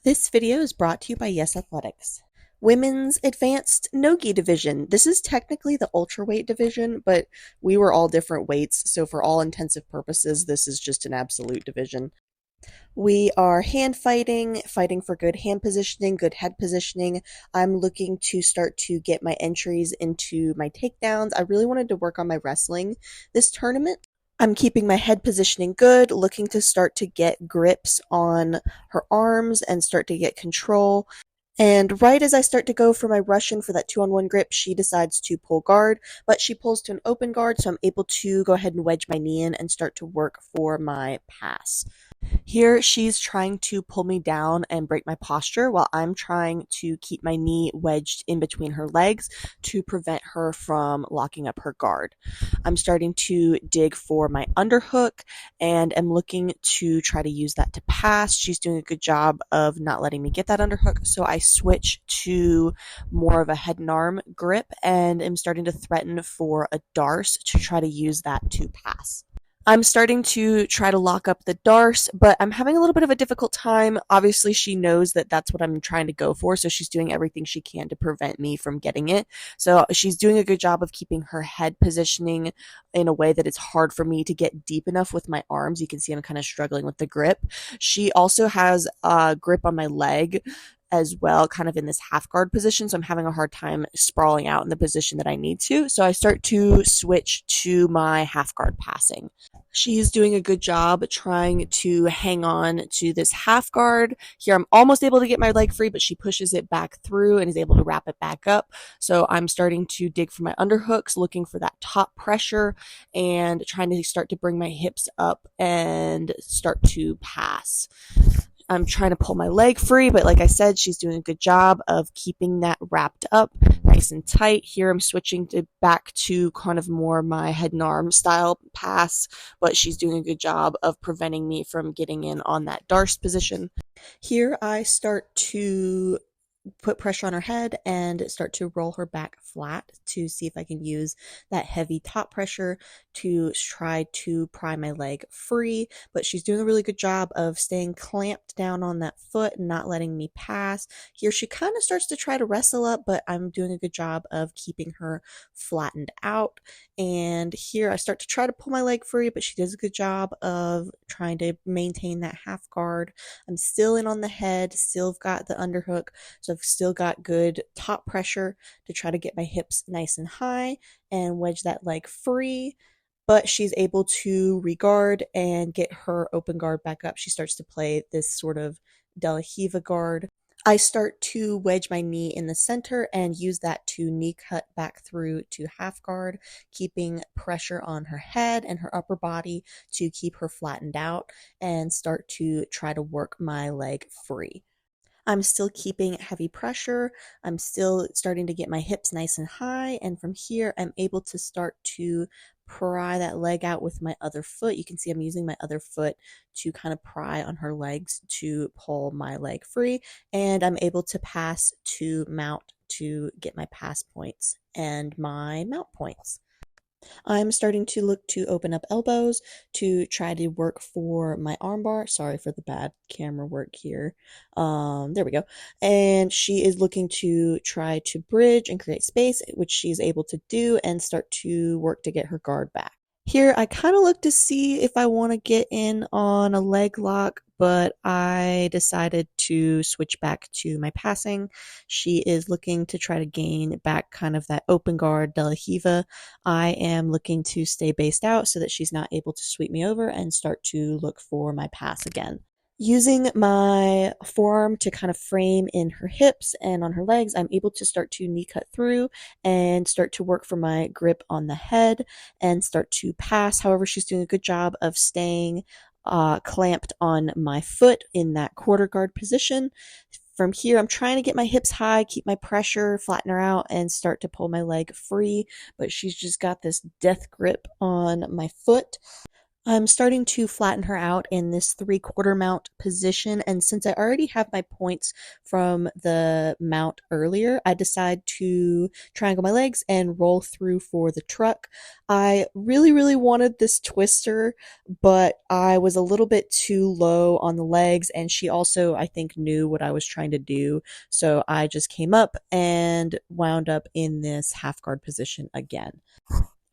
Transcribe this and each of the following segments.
This video is brought to you by Yes Athletics. Women's Advanced Nogi Division. This is technically the ultraweight division, but we were all different weights, so for all intensive purposes, this is just an absolute division. We are hand fighting, fighting for good hand positioning, good head positioning. I'm looking to start to get my entries into my takedowns. I really wanted to work on my wrestling this tournament. I'm keeping my head positioning good, looking to start to get grips on her arms and start to get control. And right as I start to go for my Russian for that 2-on-1 grip, she decides to pull guard, but she pulls to an open guard, so I'm able to go ahead and wedge my knee in and start to work for my pass. Here, she's trying to pull me down and break my posture while I'm trying to keep my knee wedged in between her legs to prevent her from locking up her guard. I'm starting to dig for my underhook and am looking to try to use that to pass. She's doing a good job of not letting me get that underhook, so I switch to more of a head and arm grip and am starting to threaten for a darce to try to use that to pass. I'm starting to try to lock up the darce, but I'm having a little bit of a difficult time. Obviously, she knows that that's what I'm trying to go for, so she's doing everything she can to prevent me from getting it. So she's doing a good job of keeping her head positioning in a way that it's hard for me to get deep enough with my arms. You can see I'm kind of struggling with the grip. She also has a grip on my leg as well, kind of in this half guard position. So I'm having a hard time sprawling out in the position that I need to. So I start to switch to my half guard passing. She's doing a good job trying to hang on to this half guard. Here I'm almost able to get my leg free, but she pushes it back through and is able to wrap it back up. So I'm starting to dig for my underhooks, looking for that top pressure and trying to start to bring my hips up and start to pass. I'm trying to pull my leg free, but like I said, she's doing a good job of keeping that wrapped up nice and tight. Here I'm switching back to kind of more my head and arm style pass, but she's doing a good job of preventing me from getting in on that darce position. Here I start to put pressure on her head and start to roll her back flat to see if I can use that heavy top pressure to try to pry my leg free. But she's doing a really good job of staying clamped down on that foot and not letting me pass. Here she kind of starts to try to wrestle up, but I'm doing a good job of keeping her flattened out. And here I start to try to pull my leg free, but she does a good job of trying to maintain that half guard. I'm still in on the head, still got the underhook, so I've still got good top pressure to try to get my hips nice and high and wedge that leg free. But she's able to regard and get her open guard back up. She starts to play this sort of De La Hiva guard. I start to wedge my knee in the center and use that to knee cut back through to half guard, keeping pressure on her head and her upper body to keep her flattened out and start to try to work my leg free. I'm still keeping heavy pressure. I'm still starting to get my hips nice and high. And from here, I'm able to start to pry that leg out with my other foot. You can see I'm using my other foot to kind of pry on her legs to pull my leg free. And I'm able to pass to mount to get my pass points and my mount points. I'm starting to look to open up elbows to try to work for my armbar. Sorry for the bad camera work here. There we go. And she is looking to try to bridge and create space, which she's able to do, and start to work to get her guard back. Here, I kind of look to see if I want to get in on a leg lock, but I decided to switch back to my passing. She is looking to try to gain back kind of that open guard De La Hiva. I am looking to stay based out so that she's not able to sweep me over and start to look for my pass again. Using my forearm to kind of frame in her hips and on her legs, I'm able to start to knee cut through and start to work for my grip on the head and start to pass. However, she's doing a good job of staying clamped on my foot in that quarter guard position. From here, I'm trying to get my hips high, keep my pressure, flatten her out, and start to pull my leg free, but she's just got this death grip on my foot. I'm starting to flatten her out in this three-quarter mount position, and since I already have my points from the mount earlier, I decide to triangle my legs and roll through for the truck. I really, really wanted this twister, but I was a little bit too low on the legs, and she also, I think, knew what I was trying to do, so I just came up and wound up in this half guard position again.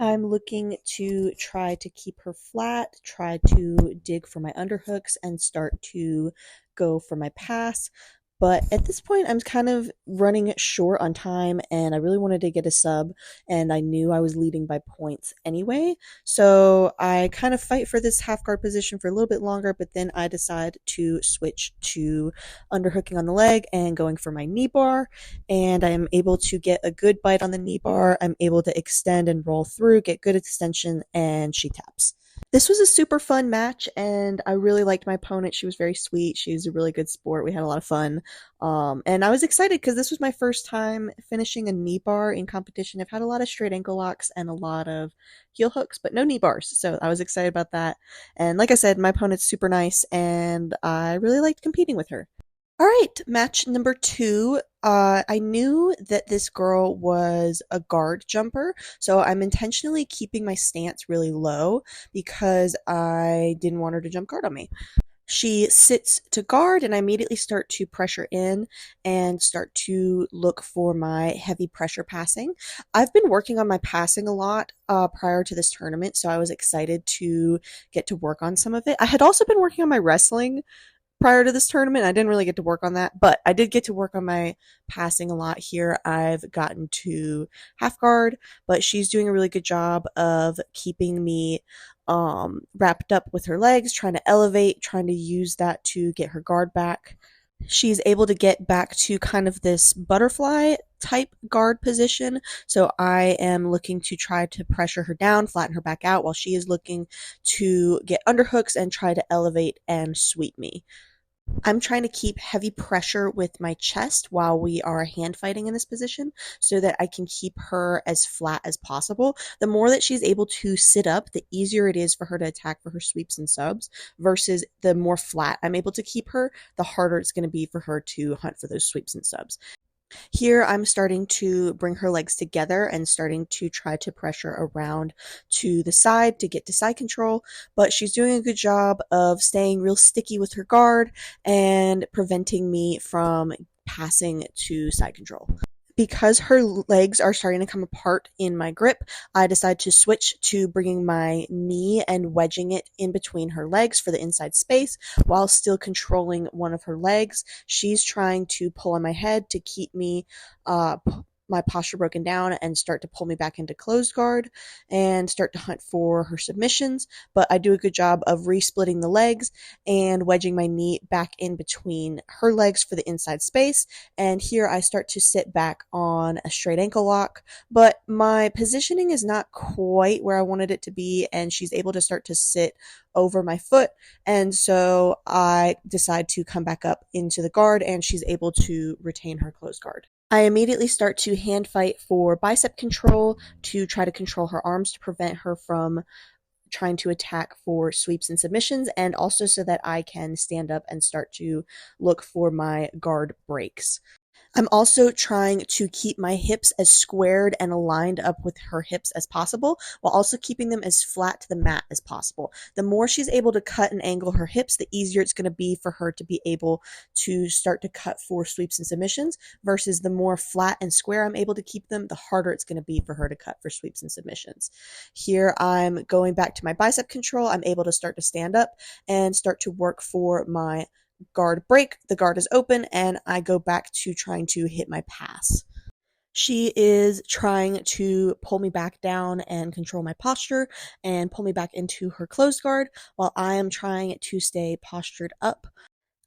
I'm looking to try to keep her flat, try to dig for my underhooks, and start to go for my pass. But at this point, I'm kind of running short on time, and I really wanted to get a sub, and I knew I was leading by points anyway. So I kind of fight for this half guard position for a little bit longer, but then I decide to switch to underhooking on the leg and going for my knee bar, and I am able to get a good bite on the knee bar. I'm able to extend and roll through, get good extension, and she taps. This was a super fun match, and I really liked my opponent. She was very sweet. She was a really good sport. We had a lot of fun. And I was excited because this was my first time finishing a knee bar in competition. I've had a lot of straight ankle locks and a lot of heel hooks, but no knee bars. So I was excited about that. And like I said, my opponent's super nice, and I really liked competing with her. All right, match number two. I knew that this girl was a guard jumper, so I'm intentionally keeping my stance really low because I didn't want her to jump guard on me. She sits to guard, and I immediately start to pressure in and start to look for my heavy pressure passing. I've been working on my passing a lot prior to this tournament, so I was excited to get to work on some of it. I had also been working on my wrestling prior to this tournament. I didn't really get to work on that, but I did get to work on my passing a lot here. I've gotten to half guard, but she's doing a really good job of keeping me wrapped up with her legs, trying to elevate, trying to use that to get her guard back. She's able to get back to kind of this butterfly type guard position. So I am looking to try to pressure her down, flatten her back out, while she is looking to get underhooks and try to elevate and sweep me. I'm trying to keep heavy pressure with my chest while we are hand fighting in this position so that I can keep her as flat as possible. The more that she's able to sit up, the easier it is for her to attack for her sweeps and subs, versus the more flat I'm able to keep her, the harder it's going to be for her to hunt for those sweeps and subs. Here, I'm starting to bring her legs together and starting to try to pressure around to the side to get to side control, but she's doing a good job of staying real sticky with her guard and preventing me from passing to side control. Because her legs are starting to come apart in my grip, I decide to switch to bringing my knee and wedging it in between her legs for the inside space while still controlling one of her legs. She's trying to pull on my head to keep me my posture broken down and start to pull me back into closed guard and start to hunt for her submissions, but I do a good job of re-splitting the legs and wedging my knee back in between her legs for the inside space. And here I start to sit back on a straight ankle lock, but my positioning is not quite where I wanted it to be, and she's able to start to sit over my foot, and so I decide to come back up into the guard, and she's able to retain her closed guard. I immediately start to hand fight for bicep control to try to control her arms to prevent her from trying to attack for sweeps and submissions, and also so that I can stand up and start to look for my guard breaks. I'm also trying to keep my hips as squared and aligned up with her hips as possible, while also keeping them as flat to the mat as possible. The more she's able to cut and angle her hips, the easier it's going to be for her to be able to start to cut for sweeps and submissions, versus the more flat and square I'm able to keep them, the harder it's going to be for her to cut for sweeps and submissions. Here I'm going back to my bicep control. I'm able to start to stand up and start to work for my guard break. The guard is open, and I go back to trying to hit my pass. She is trying to pull me back down and control my posture and pull me back into her closed guard while I am trying to stay postured up.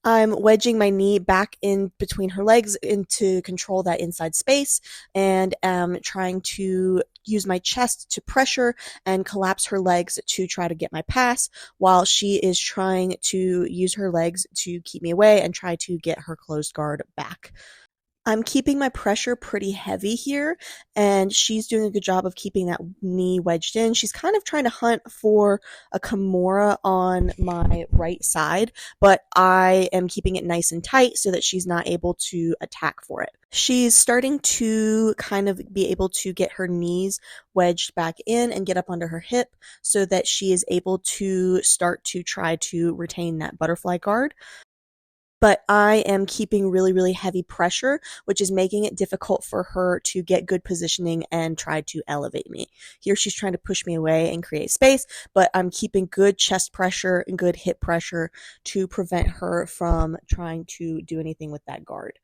I'm wedging my knee back in between her legs to control that inside space, and am trying to use my chest to pressure and collapse her legs to try to get my pass, while she is trying to use her legs to keep me away and try to get her closed guard back. I'm keeping my pressure pretty heavy here, and she's doing a good job of keeping that knee wedged in. She's kind of trying to hunt for a Kimura on my right side, but I am keeping it nice and tight so that she's not able to attack for it. She's starting to kind of be able to get her knees wedged back in and get up under her hip so that she is able to start to try to retain that butterfly guard, but I am keeping really, really heavy pressure, which is making it difficult for her to get good positioning and try to elevate me. Here she's trying to push me away and create space, but I'm keeping good chest pressure and good hip pressure to prevent her from trying to do anything with that guard.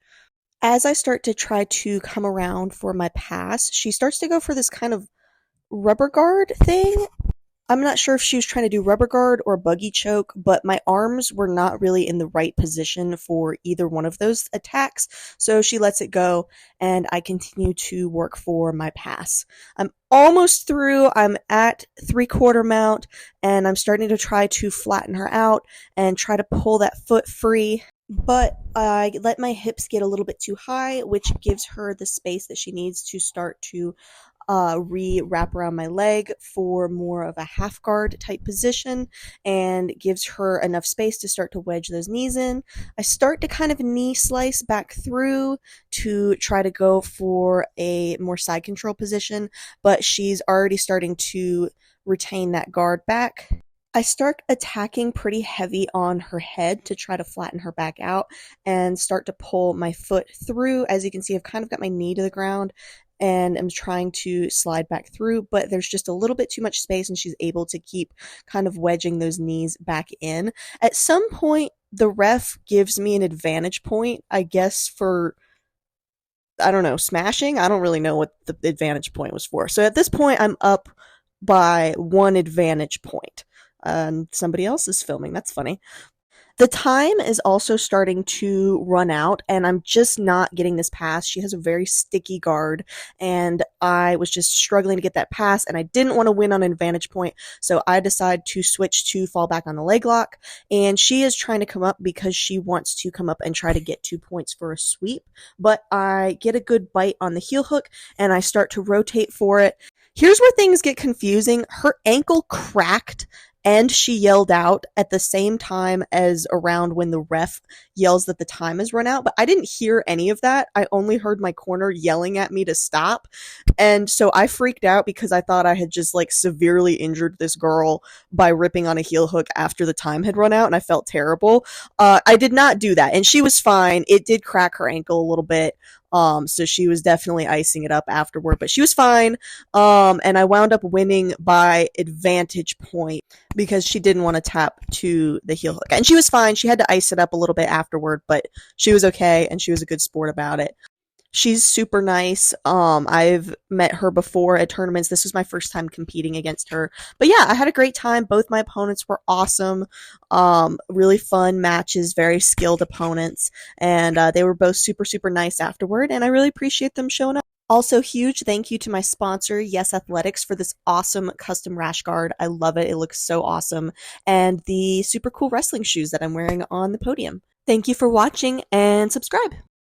As I start to try to come around for my pass, she starts to go for this kind of rubber guard thing. I'm not sure if she was trying to do rubber guard or buggy choke, but my arms were not really in the right position for either one of those attacks, so she lets it go, and I continue to work for my pass. I'm almost through. I'm at 3/4 mount, and I'm starting to try to flatten her out and try to pull that foot free, but I let my hips get a little bit too high, which gives her the space that she needs to start to wrap around my leg for more of a half guard type position, and gives her enough space to start to wedge those knees in. I start to kind of knee slice back through to try to go for a more side control position, but she's already starting to retain that guard back. I start attacking pretty heavy on her head to try to flatten her back out and start to pull my foot through. As you can see, I've kind of got my knee to the ground and I'm trying to slide back through, but there's just a little bit too much space and she's able to keep kind of wedging those knees back in. At some point, the ref gives me an advantage point, I guess, for, I don't know, smashing? I don't really know what the advantage point was for. So at this point, I'm up by 1 advantage point. Somebody else is filming. That's funny. The time is also starting to run out, and I'm just not getting this pass. She has a very sticky guard, and I was just struggling to get that pass, and I didn't want to win on an advantage point, so I decided to switch to fall back on the leg lock, and she is trying to come up because she wants to come up and try to get 2 points for a sweep, but I get a good bite on the heel hook, and I start to rotate for it. Here's where things get confusing. Her ankle cracked and she yelled out at the same time as around when the ref yells that the time has run out, but I didn't hear any of that. I only heard my corner yelling at me to stop, and so I freaked out because I thought I had just like severely injured this girl by ripping on a heel hook after the time had run out, and I felt terrible. I did not do that, and she was fine. It did crack her ankle a little bit, so she was definitely icing it up afterward, but she was fine. And I wound up winning by advantage point because she didn't want to tap to the heel hook. And she was fine. She had to ice it up a little bit afterward, but she was okay, and she was a good sport about it. She's super nice. I've met her before at tournaments. This was my first time competing against her. But yeah, I had a great time. Both my opponents were awesome. Really fun matches, very skilled opponents. And they were both super, super nice afterward. And I really appreciate them showing up. Also, huge thank you to my sponsor, Yes Athletics, for this awesome custom rash guard. I love it. It looks so awesome. And the super cool wrestling shoes that I'm wearing on the podium. Thank you for watching, and subscribe.